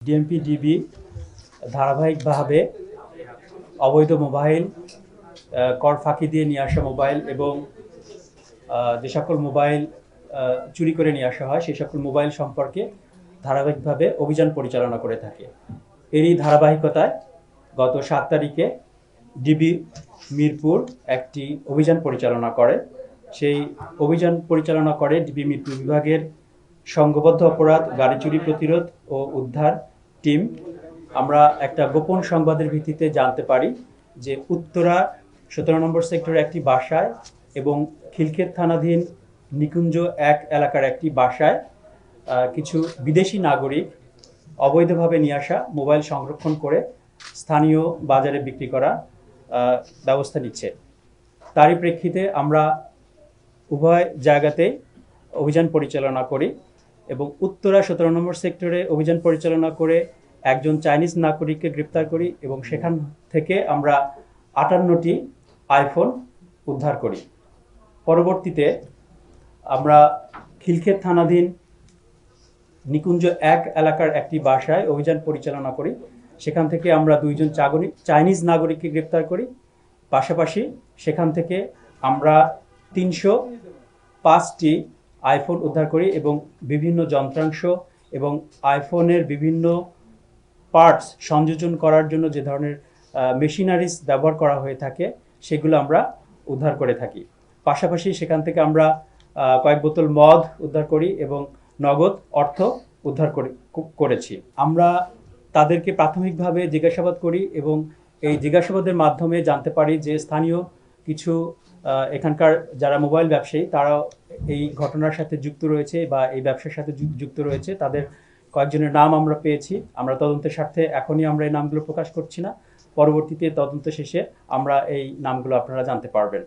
DMP-DB ধারাবাহিকভাবে অবৈধ mobile, কর ফাঁকি দিয়ে নিয়ে আসা মোবাইল এবং যে সকল মোবাইল চুরি করে নিয়ে আসা হয় সেই সকল মোবাইল সম্পর্কে ধারাবাহিকভাবে অভিযান পরিচালনা করে থাকে। এরই ধারাবাহিকতায় গত ৭ তারিখে ডিবি মিরপুর একটি অভিযান পরিচালনা করে। সেই অভিযান পরিচালনা করে ডিবি মিরপুর বিভাগের সংঘবদ্ধ অপরাধ, গাড়ি চুরি প্রতিরোধ ও উদ্ধার টিম। আমরা একটা গোপন সংবাদের ভিত্তিতে জানতে পারি যে উত্তরা ১৭ নম্বর সেক্টরের একটি বাসায় এবং খিলক্ষেত থানাধীন নিকুঞ্জ ১ এলাকার একটি বাসায় কিছু বিদেশি নাগরিক অবৈধভাবে নিয়ে আসা মোবাইল সংরক্ষণ করে স্থানীয় বাজারে বিক্রি করা ব্যবস্থা নিচ্ছে। তারই প্রেক্ষিতে আমরা উভয় জায়গাতেই অভিযান পরিচালনা করি এবং উত্তরা ১৭ নম্বর সেক্টরে অভিযান পরিচালনা করে একজন চাইনিজ নাগরিককে গ্রেপ্তার করি এবং সেখান থেকে আমরা ৫৮টি আইফোন উদ্ধার করি। পরবর্তীতে আমরা খিলক্ষেত থানাধীন নিকুঞ্জ ১ এলাকার একটি বাসায় অভিযান পরিচালনা করি। সেখান থেকে আমরা ২জন চাইনিজ নাগরিককে গ্রেপ্তার করি। পাশাপাশি সেখান থেকে আমরা ৩০৫টি আইফোন উদ্ধার করি এবং বিভিন্ন যন্ত্রাংশ এবং আইফোনের বিভিন্ন পার্টস সংযোজন করার জন্য যে ধরনের মেশিনারিজ ব্যবহার করা হয়ে থাকে সেগুলো আমরা উদ্ধার করে থাকি। পাশাপাশি সেখান থেকে আমরা কয়েক বোতল মদ উদ্ধার করি এবং নগদ অর্থ উদ্ধার করেছি। আমরা তাদেরকে প্রাথমিকভাবে জিজ্ঞাসাবাদ করি এবং এই জিজ্ঞাসাবাদের মাধ্যমে জানতে পারি যে স্থানীয় কিছু এখানকার যারা মোবাইল ব্যবসায়ী তারা এই ঘটনার সাথে যুক্ত রয়েছে বা এই ব্যবসার সাথে যুক্ত রয়েছে। তাদের কয়েকজনের নাম আমরা পেয়েছি। আমরা তদন্তের স্বার্থে এখনই আমরা এই নামগুলো প্রকাশ করছি না। পরবর্তীতে তদন্ত শেষে আমরা এই নামগুলো আপনারা জানতে পারবেন।